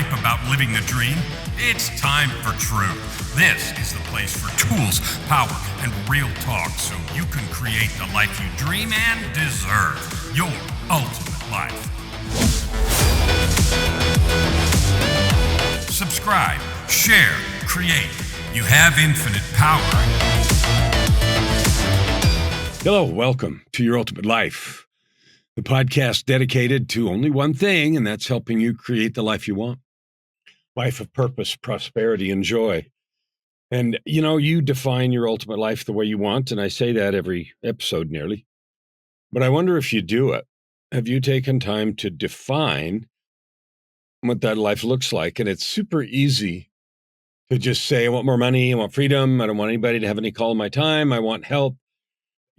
hype about living the dream? It's time for truth. This is the place for tools, power, and real talk so you can create the life you dream and deserve. Your ultimate life. Subscribe, share, create. You have infinite power. Hello, welcome to Your Ultimate Life, the podcast dedicated to only one thing, and that's helping you create the life you want. Life of purpose, prosperity, and joy. And, you define your ultimate life the way you want, and I say that every episode nearly. But I wonder if you do it. Have you taken time to define what that life looks like? And it's super easy to just say, I want more money, I want freedom, I don't want anybody to have any call in my time, I want help.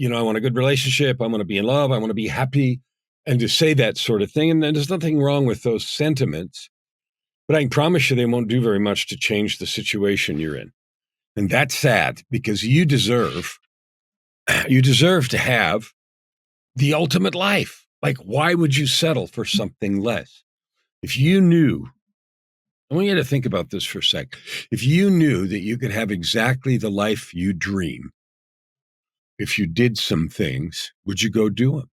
I want a good relationship. I want to be in love. I want to be happy. And to say that sort of thing. And there's nothing wrong with those sentiments, but I can promise you they won't do very much to change the situation you're in. And that's sad because you deserve to have the ultimate life. Like, why would you settle for something less? If you knew, I want you to think about this for a sec. If you knew that you could have exactly the life you dream, if you did some things, would you go do them?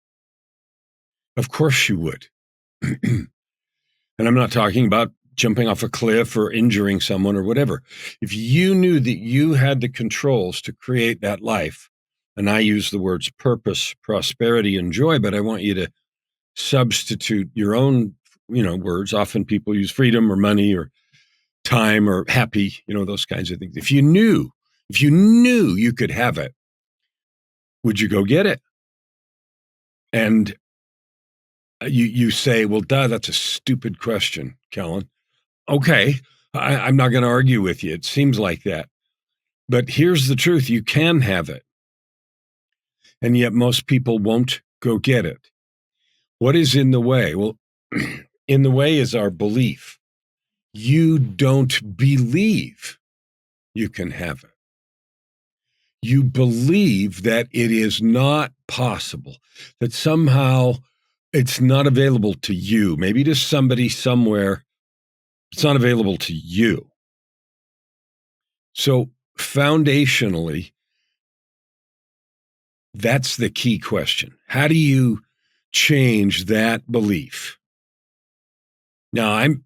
Of course you would. And I'm not talking about jumping off a cliff or injuring someone or whatever. If you knew that you had the controls to create that life, and I use the words purpose, prosperity, and joy, but I want you to substitute your own, words. Often people use freedom or money or time or happy, those kinds of things. If you knew you could have it, would you go get it? And you say, well, duh, that's a stupid question, Kellan. Okay, I'm not going to argue with you. It seems like that. But here's the truth. You can have it. And yet most people won't go get it. What is in the way? Well, in the way is our belief. You don't believe you can have it. You believe that it is not possible, that somehow it's not available to you, maybe to somebody somewhere. It's not available to you. So foundationally, that's the key question. How do you change that belief? Now, I'm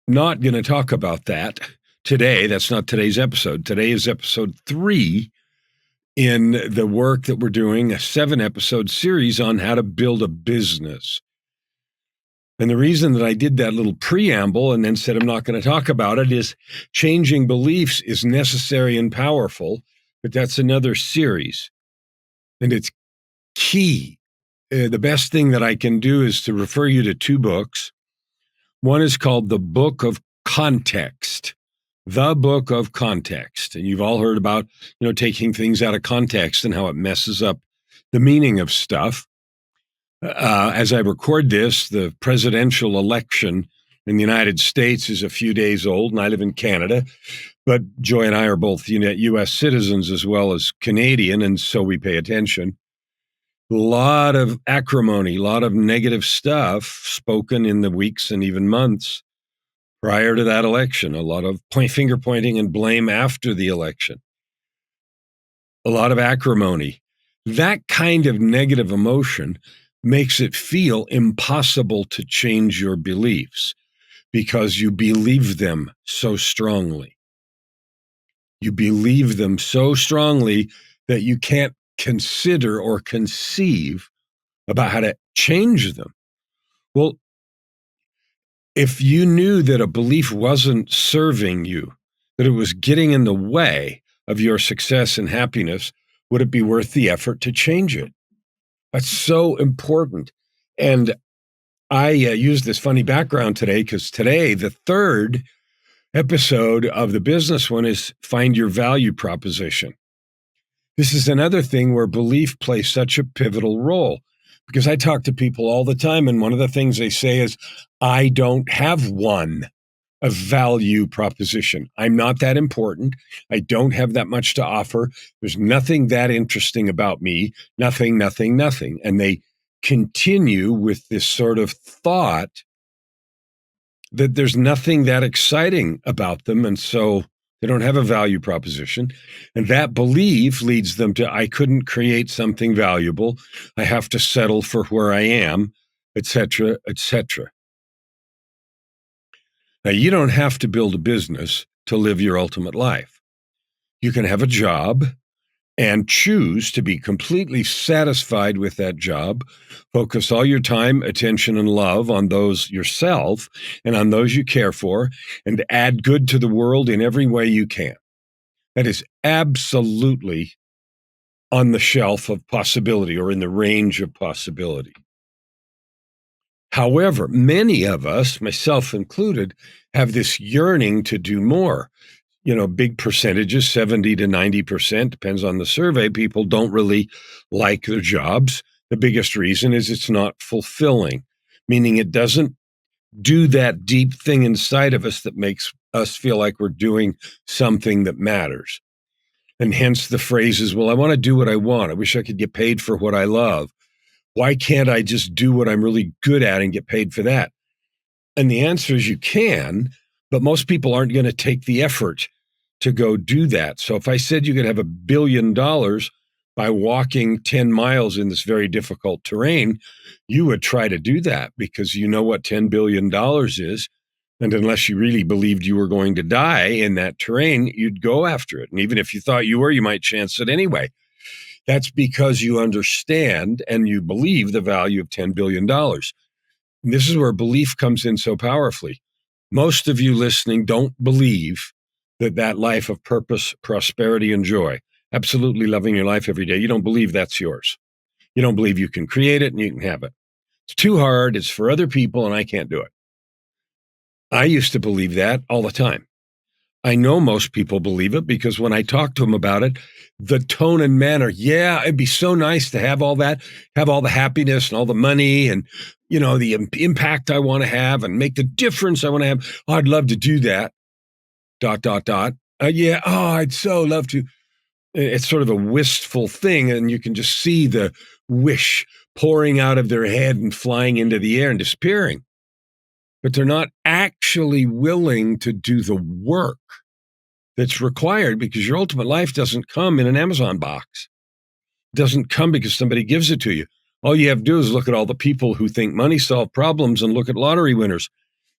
not going to talk about that today. That's not today's episode. Today is episode 3 in the work that we're doing, a 7-episode series on how to build a business. And the reason that I did that little preamble and then said I'm not going to talk about it is changing beliefs is necessary and powerful, but that's another series. And it's key. The best thing that I can do is to refer you to 2 books. One is called The Book of Context. The Book of Context. And you've all heard about, taking things out of context and how it messes up the meaning of stuff. As I record this, the presidential election in the United States is a few days old, and I live in Canada. But Joy and I are both U.S. citizens as well as Canadian, and so we pay attention. A lot of acrimony, a lot of negative stuff spoken in the weeks and even months prior to that election, a lot of finger pointing and blame after the election, a lot of acrimony. That kind of negative emotion makes it feel impossible to change your beliefs because you believe them so strongly. You believe them so strongly that you can't consider or conceive about how to change them. Well, if you knew that a belief wasn't serving you, that it was getting in the way of your success and happiness, would it be worth the effort to change it? That's so important. And I use this funny background today because today, the 3rd episode of the business one is Find Your Value Proposition. This is another thing where belief plays such a pivotal role. Because I talk to people all the time, and one of the things they say is, I don't have a value proposition. I'm not that important. I don't have that much to offer. There's nothing that interesting about me. Nothing. And they continue with this sort of thought that there's nothing that exciting about them. And so they don't have a value proposition. And that belief leads them to, I couldn't create something valuable. I have to settle for where I am, et cetera, et cetera. Now, you don't have to build a business to live your ultimate life. You can have a job and choose to be completely satisfied with that job. Focus all your time, attention, and love on those yourself and on those you care for, and add good to the world in every way you can. That is absolutely on the shelf of possibility, or in the range of possibility. However, many of us, myself included, have this yearning to do more. Big percentages, 70 to 90%, depends on the survey. People don't really like their jobs. The biggest reason is it's not fulfilling, meaning it doesn't do that deep thing inside of us that makes us feel like we're doing something that matters. And hence the phrase is, well, I want to do what I want. I wish I could get paid for what I love. Why can't I just do what I'm really good at and get paid for that? And the answer is you can, but most people aren't going to take the effort to go do that. So if I said you could have $1 billion by walking 10 miles in this very difficult terrain, you would try to do that because you know what $10 billion is. And unless you really believed you were going to die in that terrain, you'd go after it. And even if you thought you were, you might chance it anyway. That's because you understand and you believe the value of $10 billion. And this is where belief comes in so powerfully. Most of you listening don't believe that life of purpose, prosperity, and joy, absolutely loving your life every day, you don't believe that's yours. You don't believe you can create it and you can have it. It's too hard. It's for other people, and I can't do it. I used to believe that all the time. I know most people believe it because when I talk to them about it, the tone and manner, yeah, it'd be so nice to have all that, have all the happiness and all the money and, the impact I want to have and make the difference I want to have. Oh, I'd love to do that. ... Yeah, I'd so love to. It's sort of a wistful thing, and you can just see the wish pouring out of their head and flying into the air and disappearing. But they're not actually willing to do the work that's required because your ultimate life doesn't come in an Amazon box. It doesn't come because somebody gives it to you. All you have to do is look at all the people who think money solves problems and look at lottery winners.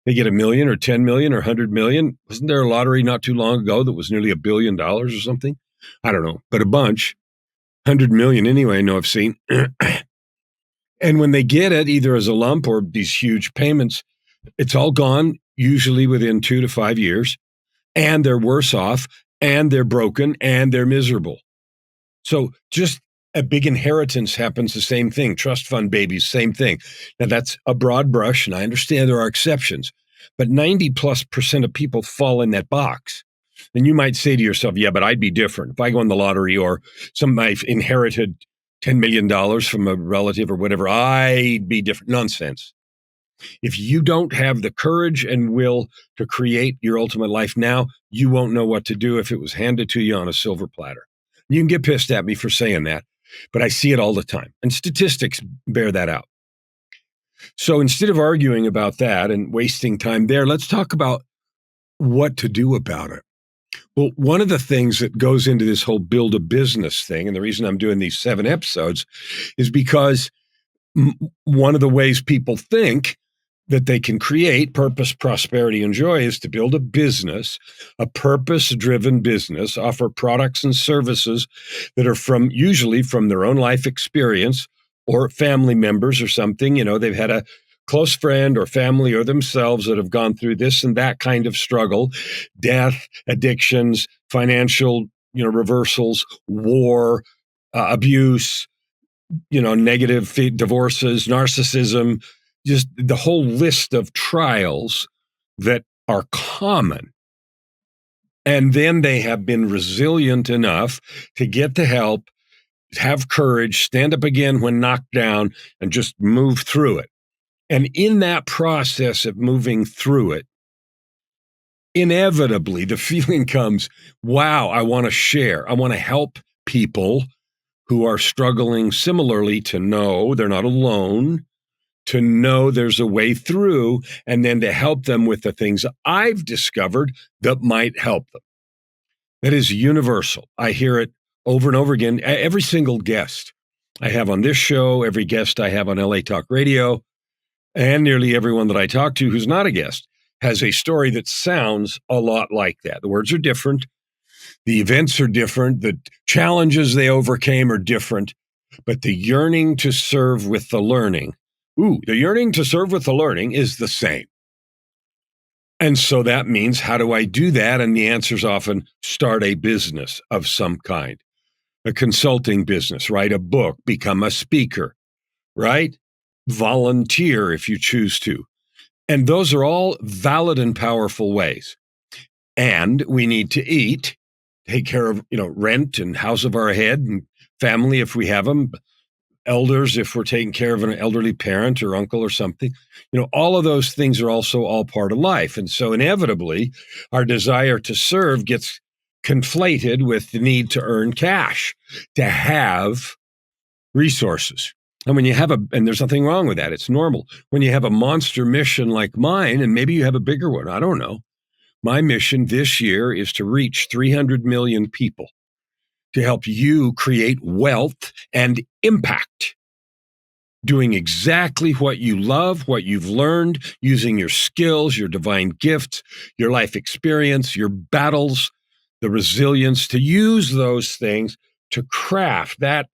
They get $1 million or 10 million or 100 million. Wasn't there a lottery not too long ago that was nearly $1 billion or something? I don't know, but a bunch. 100 million anyway, I know I've seen. And when they get it, either as a lump or these huge payments, it's all gone, usually within 2 to 5 years, and they're worse off, and they're broken, and they're miserable. So just a big inheritance happens the same thing. Trust fund babies, same thing. Now that's a broad brush, and I understand there are exceptions, but 90+% of people fall in that box. And you might say to yourself, yeah, but I'd be different. If I go on the lottery or I've inherited $10 million from a relative or whatever, I'd be different. Nonsense. If you don't have the courage and will to create your ultimate life now, you won't know what to do if it was handed to you on a silver platter. You can get pissed at me for saying that, but I see it all the time. And statistics bear that out. So instead of arguing about that and wasting time there, let's talk about what to do about it. Well, one of the things that goes into this whole build a business thing, and the reason I'm doing these 7 episodes is because one of the ways people think that they can create purpose, prosperity, and joy is to build a business, a purpose-driven business, offer products and services that are usually from their own life experience or family members or something. They've had a close friend or family or themselves that have gone through this and that kind of struggle, death, addictions, financial, reversals, war, abuse, negative divorces, narcissism, just the whole list of trials that are common. And then they have been resilient enough to get the help, have courage, stand up again when knocked down, and just move through it. And in that process of moving through it, inevitably the feeling comes, wow, I want to share. I want to help people who are struggling similarly to know they're not alone, to know there's a way through, and then to help them with the things I've discovered that might help them. That is universal. I hear it over and over again. Every single guest I have on this show, every guest I have on LA Talk Radio, and nearly everyone that I talk to who's not a guest has a story that sounds a lot like that. The words are different. The events are different. The challenges they overcame are different. But the yearning to serve with the learning, the yearning to serve with the learning is the same. And so that means, how do I do that? And the answer is often start a business of some kind, a consulting business, write a book, become a speaker, right? Volunteer if you choose to. And those are all valid and powerful ways. And we need to eat, take care of, rent and house of our head and family if we have them, elders if we're taking care of an elderly parent or uncle or something. All of those things are also all part of life. And so inevitably, our desire to serve gets conflated with the need to earn cash, to have resources. And when you have and there's nothing wrong with that, it's normal. When you have a monster mission like mine, and maybe you have a bigger one, I don't know. My mission this year is to reach 300 million people, to help you create wealth and impact, doing exactly what you love, what you've learned, using your skills, your divine gifts, your life experience, your battles, the resilience, to use those things to craft that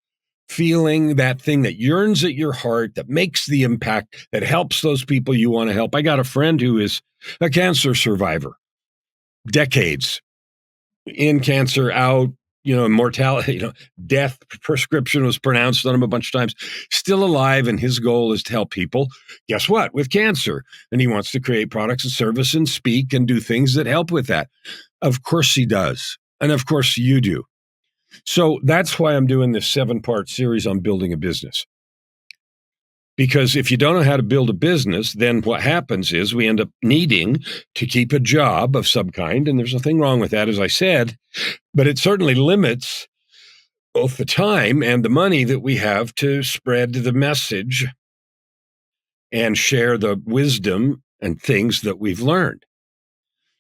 feeling, that thing that yearns at your heart, that makes the impact, that helps those people you want to help. I got a friend who is a cancer survivor, decades in cancer, out, mortality, death prescription was pronounced on him a bunch of times, still alive. And his goal is to help people, guess what, with cancer. And he wants to create products and service and speak and do things that help with that. Of course he does. And of course you do. So that's why I'm doing this 7-part series on building a business. Because if you don't know how to build a business, then what happens is we end up needing to keep a job of some kind. And there's nothing wrong with that, as I said, but it certainly limits both the time and the money that we have to spread the message and share the wisdom and things that we've learned.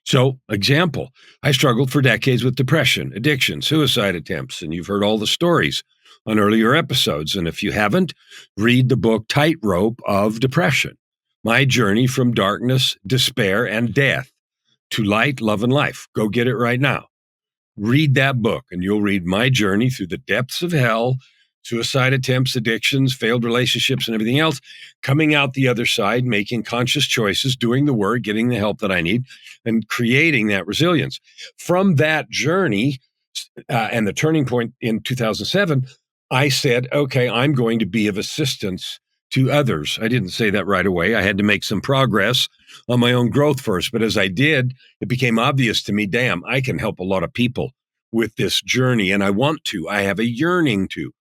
So, example, I struggled for decades with depression, addiction, suicide attempts, and you've heard all the stories on earlier episodes. And if you haven't, read the book Tightrope of Depression, My Journey from Darkness, Despair, and Death to Light, Love, and Life. Go get it right now. Read that book, and you'll read my journey through the depths of hell, suicide attempts, addictions, failed relationships, and everything else, coming out the other side, making conscious choices, doing the work, getting the help that I need, and creating that resilience. From that journey and the turning point in 2007, I said, okay, I'm going to be of assistance to others. I didn't say that right away. I had to make some progress on my own growth first. But as I did, it became obvious to me, damn, I can help a lot of people with this journey. And I want to. I have a yearning to.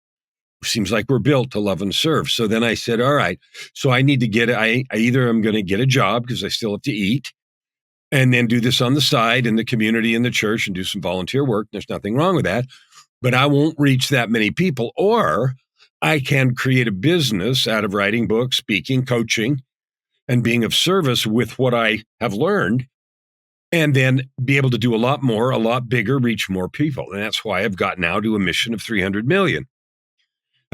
Seems like we're built to love and serve. So then I said, all right, so I need to get it. I either am going to get a job because I still have to eat, and then do this on the side in the community, in the church, and do some volunteer work. There's nothing wrong with that, but I won't reach that many people. Or I can create a business out of writing books, speaking, coaching, and being of service with what I have learned, and then be able to do a lot more, a lot bigger, reach more people. And that's why I've got now to a mission of 300 million.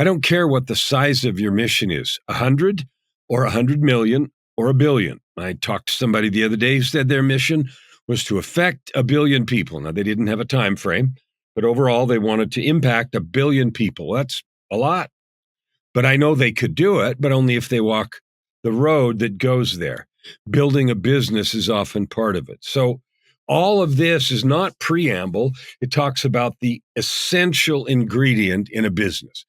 I don't care what the size of your mission is, 100 or 100 million or a billion. I talked to somebody the other day who said their mission was to affect 1 billion people. Now, they didn't have a time frame, but overall, they wanted to impact 1 billion people. That's a lot. But I know they could do it, but only if they walk the road that goes there. Building a business is often part of it. So all of this is not preamble. It talks about the essential ingredient in a business.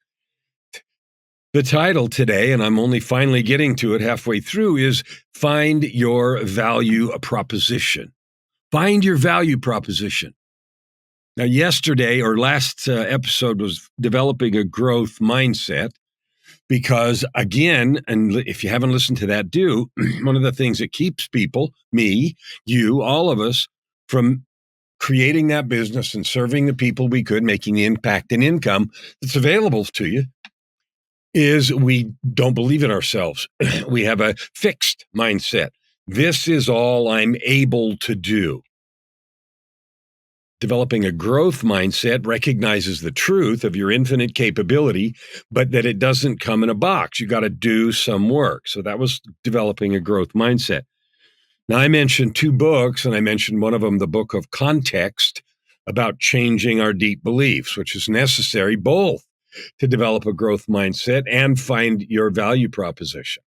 The title today, and I'm only finally getting to it halfway through, is Find Your Value Proposition. Find your value proposition. Now, yesterday or last episode was developing a growth mindset because, again, and if you haven't listened to that, do, one of the things that keeps people, me, you, all of us, from creating that business and serving the people we could, making the impact and income that's available to you, is we don't believe in ourselves. We have a fixed mindset. This is all I'm able to do. Developing a growth mindset recognizes the truth of your infinite capability, but that it doesn't come in a box. You got to do some work. So that was developing a growth mindset. Now, I mentioned 2 books, and I mentioned one of them, the book of Context, about changing our deep beliefs, which is necessary both to develop a growth mindset and find your value proposition.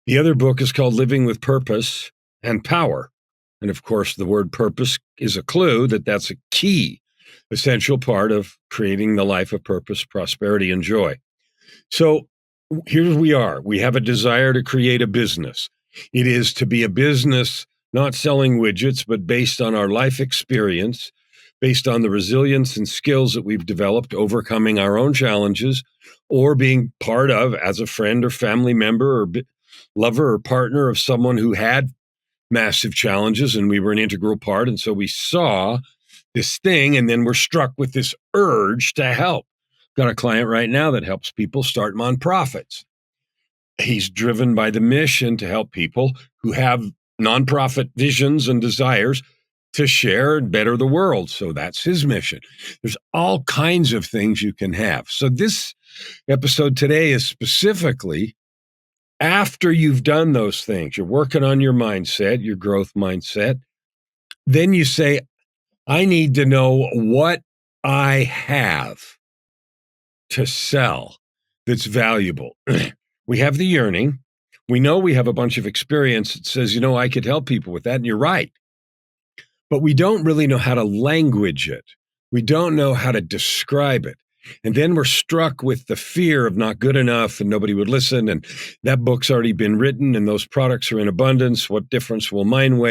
The other book is called Living with Purpose and Power. And of course, the word purpose is a clue that that's a key, essential part of creating the life of purpose, prosperity, and joy. So here we are. We have a desire to create a business. It is to be a business not selling widgets, but based on our life experience, based on the resilience and skills that we've developed, overcoming our own challenges, or being part of, as a friend or family member or lover or partner of someone who had massive challenges, and we were an integral part. And so we saw this thing, and then we're struck with this urge to help. Got a client right now that helps people start nonprofits. He's driven by the mission to help people who have nonprofit visions and desires to share and better the world. So that's his mission. There's all kinds of things you can have. So this episode today is specifically after you've done those things, you're working on your mindset, your growth mindset. Then you say, I need to know what I have to sell that's valuable. We have the yearning. We know we have a bunch of experience that says, I could help people with that. And you're right. But we don't really know how to language it. We don't know how to describe it. And then we're struck with the fear of not good enough and nobody would listen. And that book's already been written and those products are in abundance. What difference will mine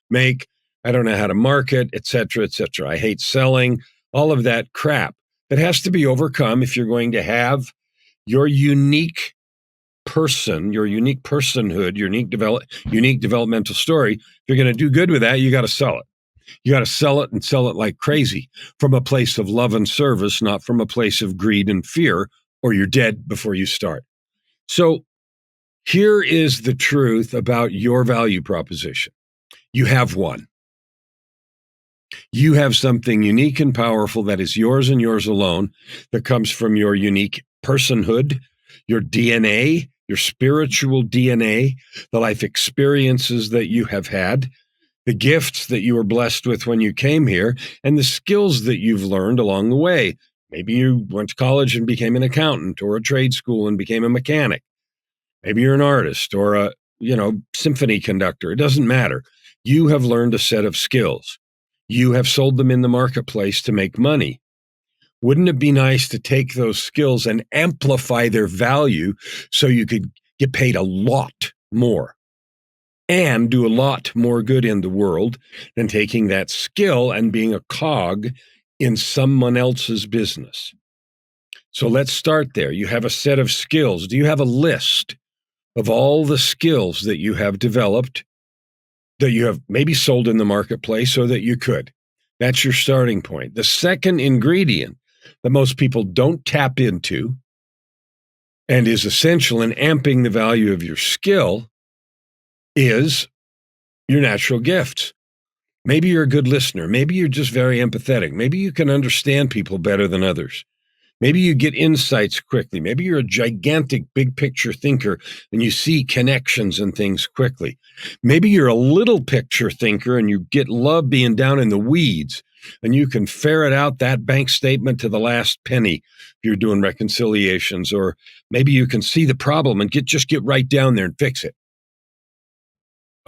make? I don't know how to market, et cetera, et cetera. I hate selling, all of that crap that has to be overcome if you're going to have your unique person, your unique personhood, your unique developmental story. If you're going to do good with that, you got to sell it. You got to sell it and sell it like crazy from a place of love and service, not from a place of greed and fear, or you're dead before you start. So here is the truth about your value proposition. You have one. You have something unique and powerful that is yours and yours alone, that comes from your unique personhood, your DNA, your spiritual DNA, the life experiences that you have had, the gifts that you were blessed with when you came here, and the skills that you've learned along the way. Maybe you went to college and became an accountant, or a trade school and became a mechanic. Maybe you're an artist or a, symphony conductor. It doesn't matter. You have learned a set of skills. You have sold them in the marketplace to make money. Wouldn't it be nice to take those skills and amplify their value so you could get paid a lot more and do a lot more good in the world than taking that skill and being a cog in someone else's business? So let's start there. You have a set of skills. Do you have a list of all the skills that you have developed that you have maybe sold in the marketplace so that you could? That's your starting point. The second ingredient that most people don't tap into and is essential in amping the value of your skill is your natural gifts. Maybe you're a good listener. Maybe you're just very empathetic. Maybe you can understand people better than others. Maybe you get insights quickly. Maybe you're a gigantic big picture thinker and you see connections and things quickly. Maybe you're a little picture thinker and you love being down in the weeds and you can ferret out that bank statement to the last penny if you're doing reconciliations. Or maybe you can see the problem and just get right down there and fix it.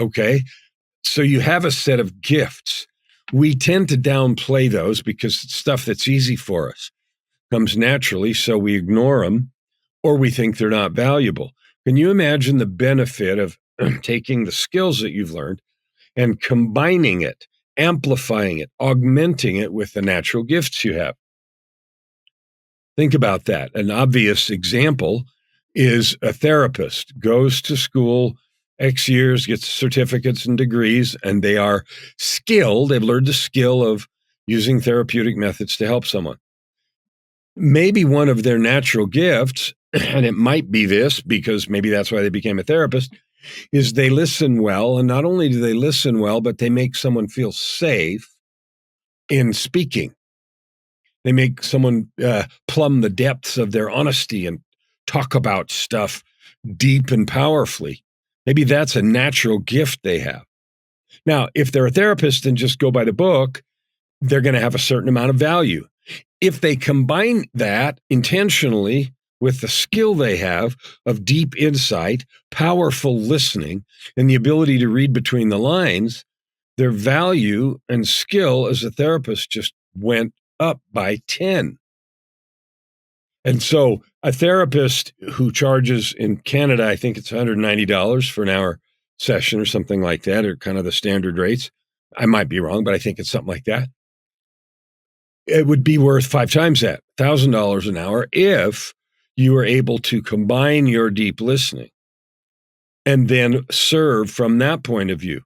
Okay? So you have a set of gifts. We tend to downplay those because it's stuff that's easy for us. Comes naturally, so we ignore them or we think they're not valuable. Can you imagine the benefit of taking the skills that you've learned and combining it, amplifying it, augmenting it with the natural gifts you have? Think about that. An obvious example is a therapist goes to school X years, gets certificates and degrees, and they are skilled. They've learned the skill of using therapeutic methods to help someone. Maybe one of their natural gifts and it might be this because maybe that's why they became a therapist, is they listen well. And not only do they listen well, but they make someone feel safe in speaking. They make someone plumb the depths of their honesty and talk about stuff deep and powerfully. Maybe that's a natural gift they have. Now, if they're a therapist and just go by the book, they're going to have a certain amount of value. If they combine that intentionally with the skill they have of deep insight, powerful listening, and the ability to read between the lines, their value and skill as a therapist just went up by 10. And so a therapist who charges in Canada, I think it's $190 for an hour session or something like that, or kind of the standard rates. I might be wrong, but I think it's something like that. It would be worth 5 times that, $1,000 an hour, if you were able to combine your deep listening and then serve from that point of view.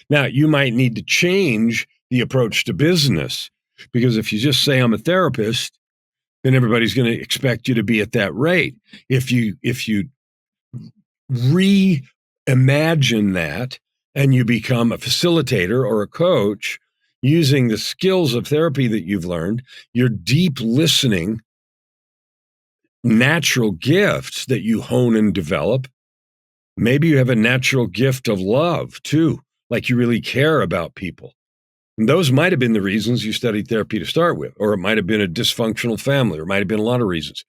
Now, you might need to change the approach to business, because if you just say I'm a therapist, then everybody's going to expect you to be at that rate. If you reimagine that and you become a facilitator or a coach using the skills of therapy that you've learned, your deep listening, natural gifts that you hone and develop, maybe you have a natural gift of love too, like you really care about people. And those might have been the reasons you studied therapy to start with, or it might have been a dysfunctional family, or it might have been a lot of reasons.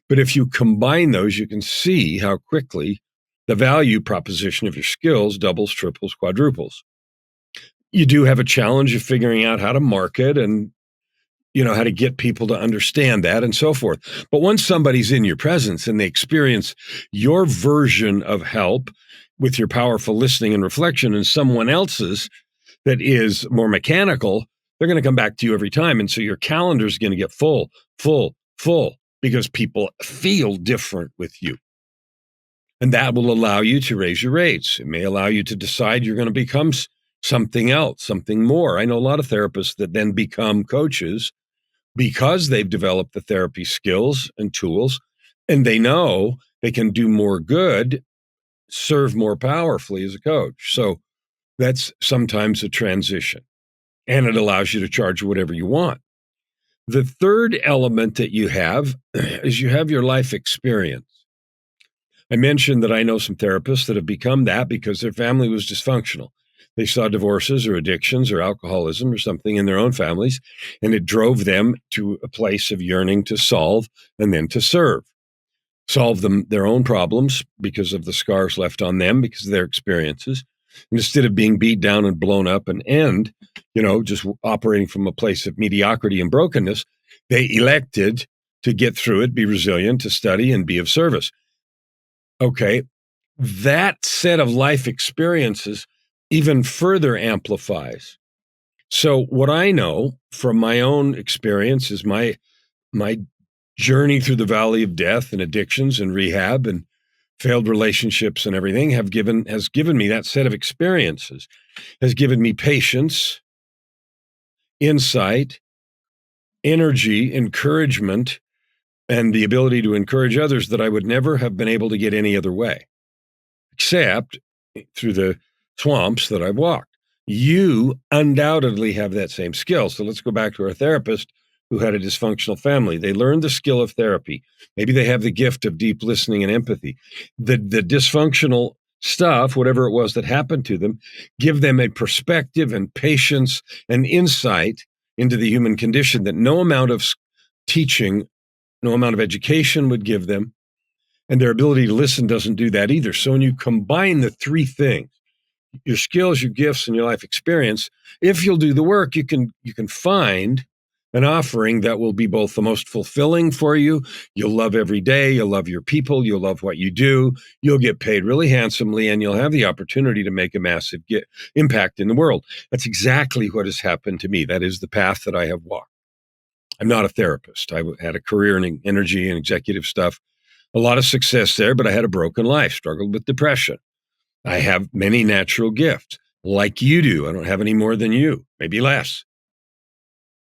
But if you combine those, you can see how quickly the value proposition of your skills doubles, triples, quadruples. You do have a challenge of figuring out how to market and, how to get people to understand that and so forth. But once somebody's in your presence and they experience your version of help with your powerful listening and reflection and someone else's that is more mechanical, they're going to come back to you every time. And so your calendar is going to get full, because people feel different with you. And that will allow you to raise your rates. It may allow you to decide you're going to become something else, something more. I know a lot of therapists that then become coaches because they've developed the therapy skills and tools, and they know they can do more good, serve more powerfully as a coach. So that's sometimes a transition, and it allows you to charge whatever you want. The third element that you have is you have your life experience. I mentioned that I know some therapists that have become that because their family was dysfunctional. They saw divorces or addictions or alcoholism or something in their own families, and it drove them to a place of yearning to solve and then to serve. Solve their own problems because of the scars left on them, because of their experiences. And instead of being beat down and blown up and just operating from a place of mediocrity and brokenness, they elected to get through it, be resilient, to study and be of service. Okay, that set of life experiences even further amplifies. So what I know from my own experience is my journey through the valley of death and addictions and rehab and failed relationships and everything has given me that set of experiences, has given me patience, insight, energy, encouragement, and the ability to encourage others that I would never have been able to get any other way, except through the swamps that I've walked. You undoubtedly have that same skill. So let's go back to our therapist who had a dysfunctional family. They learned the skill of therapy. Maybe they have the gift of deep listening and empathy. The dysfunctional stuff, whatever it was that happened to them, give them a perspective and patience and insight into the human condition that no amount of teaching, no amount of education would give them. And their ability to listen doesn't do that either. So when you combine the three things, your skills, your gifts, and your life experience, if you'll do the work, you can find an offering that will be both the most fulfilling for you. You'll love every day. You'll love your people. You'll love what you do. You'll get paid really handsomely, and you'll have the opportunity to make a massive impact in the world. That's exactly what has happened to me. That is the path that I have walked. I'm not a therapist. I had a career in energy and executive stuff. A lot of success there, but I had a broken life, struggled with depression. I have many natural gifts, like you do. I don't have any more than you, maybe less.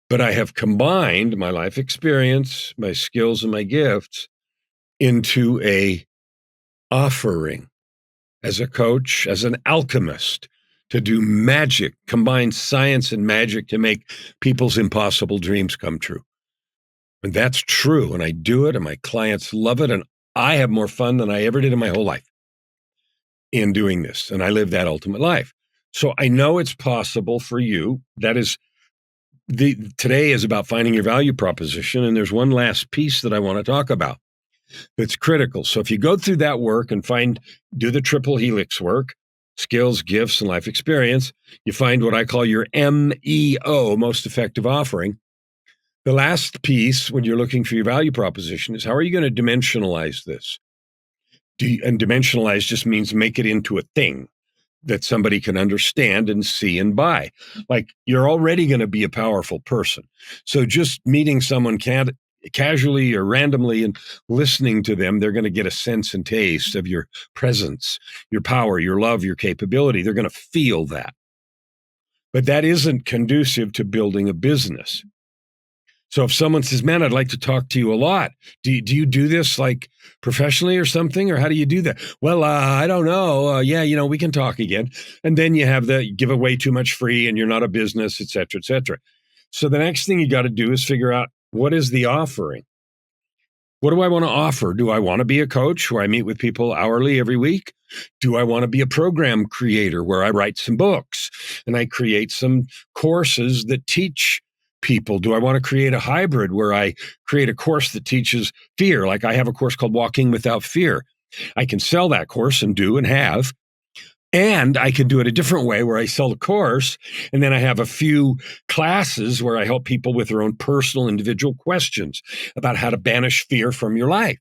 But I have combined my life experience, my skills, and my gifts into a offering as a coach, as an alchemist, to do magic, combine science and magic to make people's impossible dreams come true. And that's true. And I do it, and my clients love it. And I have more fun than I ever did in my whole life in doing this. And I live that ultimate life. So I know it's possible for you. That is today is about finding your value proposition. And there's one last piece that I want to talk about that's critical. So if you go through that work and do the triple helix work, skills, gifts, and life experience, you find what I call your MEO, most effective offering. The last piece when you're looking for your value proposition is how are you going to dimensionalize this? And dimensionalize just means make it into a thing that somebody can understand and see and buy. Like you're already going to be a powerful person. So just meeting someone casually or randomly and listening to them, they're going to get a sense and taste of your presence, your power, your love, your capability. They're going to feel that. But that isn't conducive to building a business. So if someone says, man, I'd like to talk to you a lot. Do you do this like professionally or something? Or how do you do that? Well, I don't know. Yeah, we can talk again. And then you have the give away too much free and you're not a business, et cetera, et cetera. So the next thing you got to do is figure out what is the offering? What do I want to offer? Do I want to be a coach where I meet with people hourly every week? Do I want to be a program creator where I write some books and I create some courses that teach people? Do I want to create a hybrid where I create a course that teaches fear? Like I have a course called Walking Without Fear. I can sell that course and do and have. And I can do it a different way where I sell the course and then I have a few classes where I help people with their own personal individual questions about how to banish fear from your life.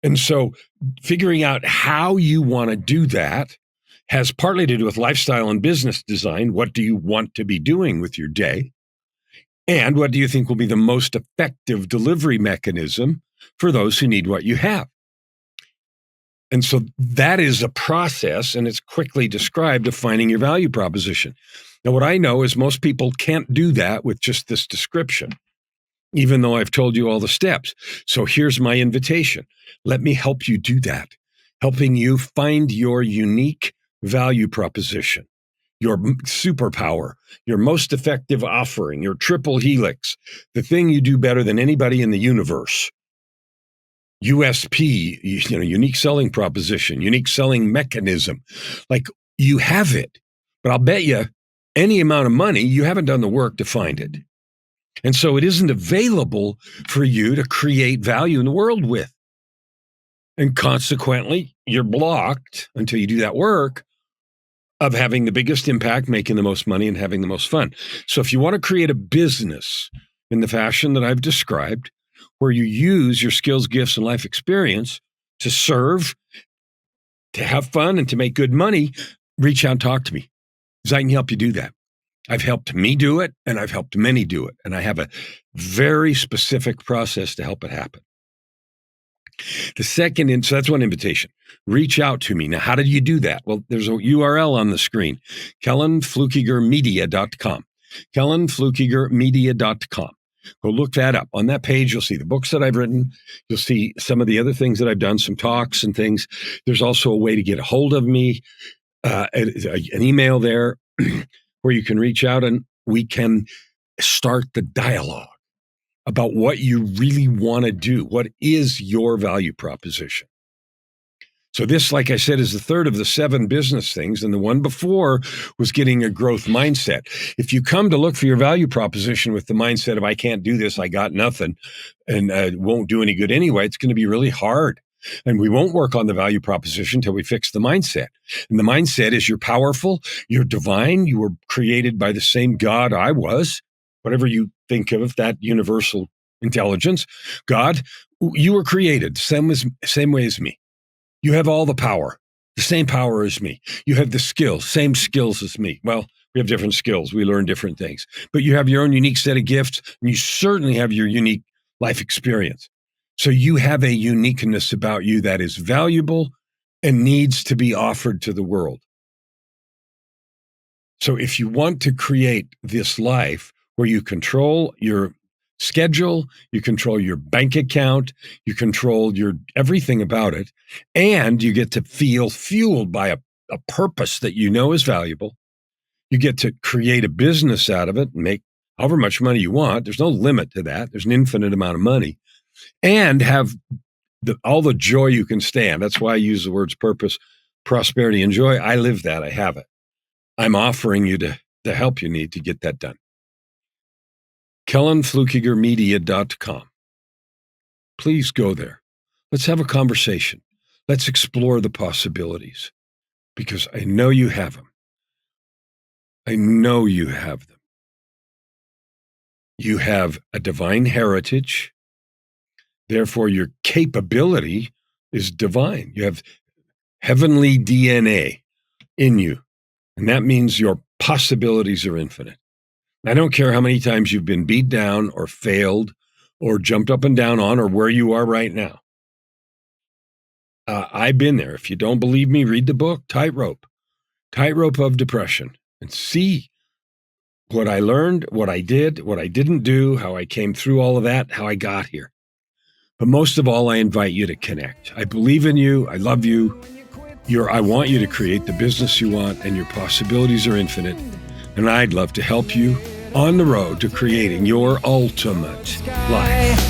And so figuring out how you want to do that has partly to do with lifestyle and business design. What do you want to be doing with your day? And what do you think will be the most effective delivery mechanism for those who need what you have? And so that is a process, and it's quickly described of finding your value proposition. Now, what I know is most people can't do that with just this description, even though I've told you all the steps. So here's my invitation. Let me help you do that, helping you find your unique value proposition, your superpower, your most effective offering, your triple helix, the thing you do better than anybody in the universe. USP, unique selling proposition, unique selling mechanism. Like you have it, but I'll bet you any amount of money, you haven't done the work to find it. And so it isn't available for you to create value in the world with. And consequently, you're blocked until you do that work of having the biggest impact, making the most money, and having the most fun. So if you want to create a business in the fashion that I've described, where you use your skills, gifts, and life experience to serve, to have fun, and to make good money, reach out and talk to me because I can help you do that. I've helped me do it, and I've helped many do it. And I have a very specific process to help it happen. The second, so that's one invitation. Reach out to me. Now, how did you do that? Well, there's a URL on the screen, KellanFluckigerMedia.com. KellanFluckigerMedia.com. Go look that up. On that page, you'll see the books that I've written. You'll see some of the other things that I've done, some talks and things. There's also a way to get a hold of me, an email there where you can reach out and we can start the dialogue about what you really want to do. What is your value proposition? So this, like I said, is the third of the 7 business things. And the one before was getting a growth mindset. If you come to look for your value proposition with the mindset of, I can't do this, I got nothing, and won't do any good anyway, it's going to be really hard. And we won't work on the value proposition until we fix the mindset. And the mindset is you're powerful, you're divine, you were created by the same God I was, whatever you think of that universal intelligence, God, you were created same way as me. You have all the power, the same power as me. You have the skills, same skills as me. Well, we have different skills. We learn different things. But you have your own unique set of gifts, and you certainly have your unique life experience. So you have a uniqueness about you that is valuable and needs to be offered to the world. So if you want to create this life where you control your schedule, you control your bank account, you control your everything about it, and you get to feel fueled by a purpose that you know is valuable. You get to create a business out of it and make however much money you want. There's no limit to that. There's an infinite amount of money. And have all the joy you can stand. That's why I use the words purpose, prosperity, and joy. I live that. I have it. I'm offering you the help you need to get that done. KellanFluckigerMedia.com. Please go there. Let's have a conversation. Let's explore the possibilities, because I know you have them. I know you have them. You have a divine heritage. Therefore, your capability is divine. You have heavenly DNA in you, and that means your possibilities are infinite. I don't care how many times you've been beat down or failed or jumped up and down on, or where you are right now. I've been there. If you don't believe me, read the book, Tightrope of Depression, and see what I learned, what I did, what I didn't do, how I came through all of that, how I got here. But most of all, I invite you to connect. I believe in you. I love you. I want you to create the business you want, and your possibilities are infinite. And I'd love to help you on the road to creating your ultimate life.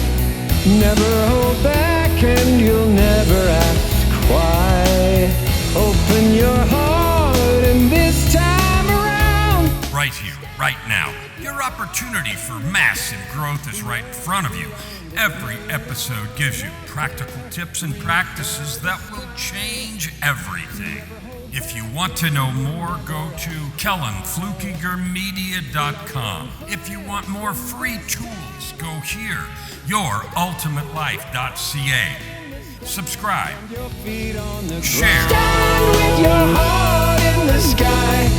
Never hold back and you'll never ask why. Open your heart and this time around. Right here, right now. Your opportunity for massive growth is right in front of you. Every episode gives you practical tips and practices that will change everything. If you want to know more, go to KellanFluckigerMedia.com. If you want more free tools, go here, YourUltimateLife.ca. Subscribe, share. Stand with your heart in the sky.